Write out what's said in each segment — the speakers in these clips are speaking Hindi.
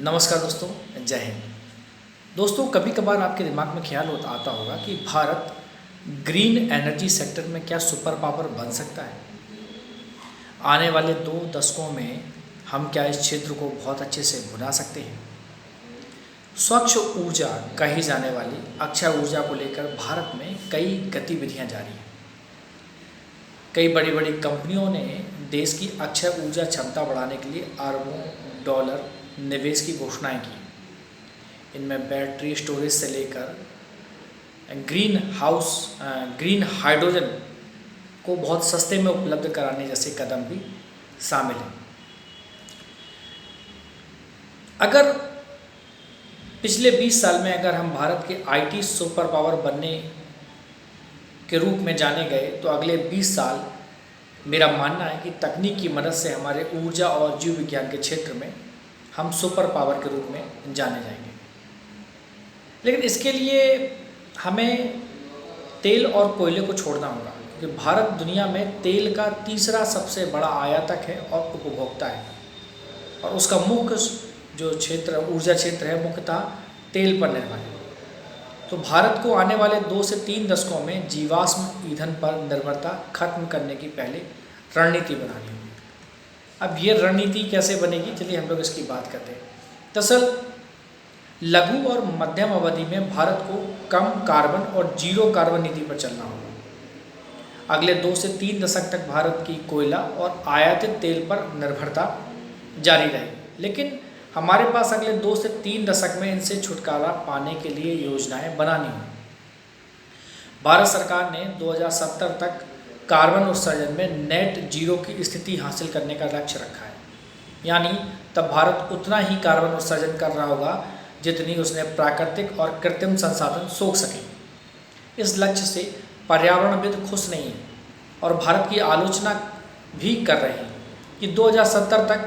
नमस्कार दोस्तों, जय हिंद। दोस्तों, कभी कभार आपके दिमाग में ख्याल आता होगा कि भारत ग्रीन एनर्जी सेक्टर में क्या सुपर पावर बन सकता है। आने वाले 2 दशकों में हम क्या इस क्षेत्र को बहुत अच्छे से बना सकते हैं। स्वच्छ ऊर्जा कही जाने वाली अक्षय ऊर्जा को लेकर भारत में कई गतिविधियां जारी हैं। कई बड़ी बड़ी कंपनियों ने देश की अक्षय ऊर्जा क्षमता बढ़ाने के लिए अरबों डॉलर निवेश की घोषणाएं की। इनमें बैटरी स्टोरेज से लेकर ग्रीन हाइड्रोजन को बहुत सस्ते में उपलब्ध कराने जैसे कदम भी शामिल हैं। अगर पिछले 20 साल में अगर हम भारत के आईटी सुपर पावर बनने के रूप में जाने गए तो अगले 20 साल मेरा मानना है कि तकनीक की मदद से हमारे ऊर्जा और जीव विज्ञान के क्षेत्र में हम सुपर पावर के रूप में जाने जाएंगे। लेकिन इसके लिए हमें तेल और कोयले को छोड़ना होगा, क्योंकि भारत दुनिया में तेल का तीसरा सबसे बड़ा आयातक है और उपभोक्ता है, और उसका मुख्य जो क्षेत्र ऊर्जा क्षेत्र है मुख्यतः तेल पर निर्भर है। तो भारत को आने वाले 2 से 3 दशकों में जीवाश्म ईंधन पर निर्भरता खत्म करने की पहले रणनीति बनानी होगी। अब ये रणनीति कैसे बनेगी, चलिए हम लोग इसकी बात करते हैं। दरअसल लघु और मध्यम अवधि में भारत को कम कार्बन और जीरो कार्बन नीति पर चलना होगा। अगले 2 से 3 दशक तक भारत की कोयला और आयातित तेल पर निर्भरता जारी रहेगी, लेकिन हमारे पास अगले 2 से 3 दशक में इनसे छुटकारा पाने के लिए योजनाएं बनानी होंगी। भारत सरकार ने 2070 तक कार्बन उत्सर्जन में नेट जीरो की स्थिति हासिल करने का लक्ष्य रखा है। यानी तब भारत उतना ही कार्बन उत्सर्जन कर रहा होगा जितनी उसने प्राकृतिक और कृत्रिम संसाधन सोख सके। इस लक्ष्य से पर्यावरणविद खुश नहीं है और भारत की आलोचना भी कर रहे हैं कि 2070 तक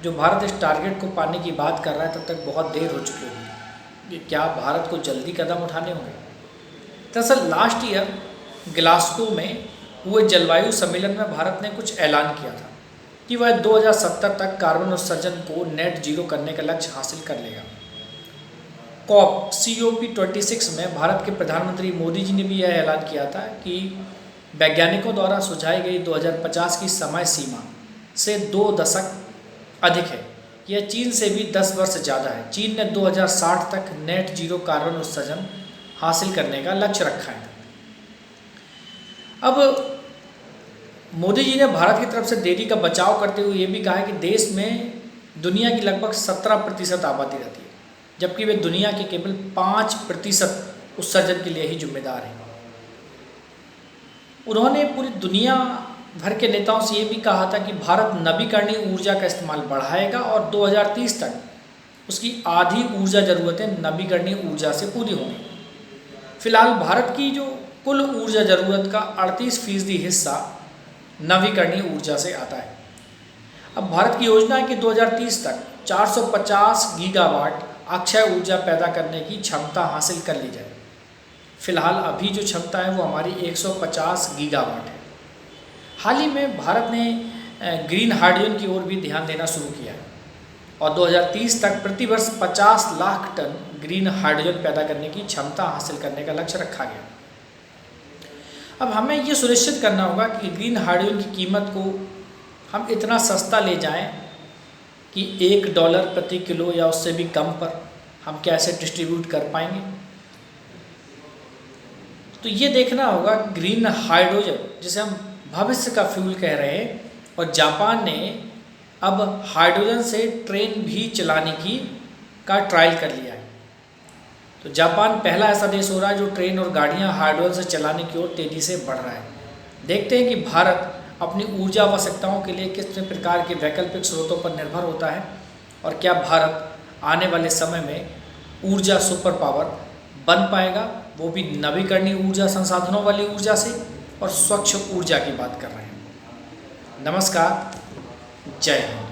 जो भारत इस टारगेट को पाने की बात कर रहा है तब तक बहुत देर हो चुकी होगी। क्या भारत को जल्दी कदम उठाने होंगे। दरअसल लास्ट ईयर ग्लासगो में हुए जलवायु सम्मेलन में भारत ने कुछ ऐलान किया था कि वह 2070 तक कार्बन उत्सर्जन को नेट जीरो करने का लक्ष्य हासिल कर लेगा। COP26 में भारत के प्रधानमंत्री मोदी जी ने भी यह ऐलान किया था कि वैज्ञानिकों द्वारा सुझाई गई 2050 की समय सीमा से 2 दशक अधिक है। यह चीन से भी 10 वर्ष ज़्यादा है। चीन ने 2060 तक नेट जीरो कार्बन उत्सर्जन हासिल करने का लक्ष्य रखा है। अब मोदी जी ने भारत की तरफ से देरी का बचाव करते हुए ये भी कहा है कि देश में दुनिया की लगभग 17% आबादी रहती है, जबकि वे दुनिया के केवल 5% उत्सर्जन के लिए ही जिम्मेदार हैं। उन्होंने पूरी दुनिया भर के नेताओं से ये भी कहा था कि भारत नवीकरणीय ऊर्जा का इस्तेमाल बढ़ाएगा और 2030 तक उसकी आधी ऊर्जा ज़रूरतें नवीकरणीय ऊर्जा से पूरी होंगी। फिलहाल भारत की जो कुल ऊर्जा ज़रूरत का 38% हिस्सा नवीकरणीय ऊर्जा से आता है। अब भारत की योजना है कि 2030 तक 450 गीगावाट अक्षय ऊर्जा पैदा करने की क्षमता हासिल कर ली जाए। फिलहाल अभी जो क्षमता है वो हमारी 150 गीगावाट है। हाल ही में भारत ने ग्रीन हाइड्रोजन की ओर भी ध्यान देना शुरू किया है और 2030 तक प्रति वर्ष 50 लाख टन ग्रीन हाइड्रोजन पैदा करने की क्षमता हासिल करने का लक्ष्य रखा गया। अब हमें ये सुनिश्चित करना होगा कि ग्रीन हाइड्रोजन की कीमत को हम इतना सस्ता ले जाएं कि $1 प्रति किलो या उससे भी कम पर हम कैसे डिस्ट्रीब्यूट कर पाएंगे। तो ये देखना होगा ग्रीन हाइड्रोजन जिसे हम भविष्य का फ्यूल कह रहे हैं, और जापान ने अब हाइड्रोजन से ट्रेन भी चलाने का ट्रायल कर लिया है। तो जापान पहला ऐसा देश हो रहा है जो ट्रेन और गाड़ियां हाइड्रोजन से चलाने की ओर तेज़ी से बढ़ रहा है। देखते हैं कि भारत अपनी ऊर्जा आवश्यकताओं के लिए किस प्रकार के वैकल्पिक स्रोतों पर निर्भर होता है, और क्या भारत आने वाले समय में ऊर्जा सुपर पावर बन पाएगा, वो भी नवीकरणीय ऊर्जा संसाधनों वाली ऊर्जा से, और स्वच्छ ऊर्जा की बात कर रहे हैं। नमस्कार, जय हिंद।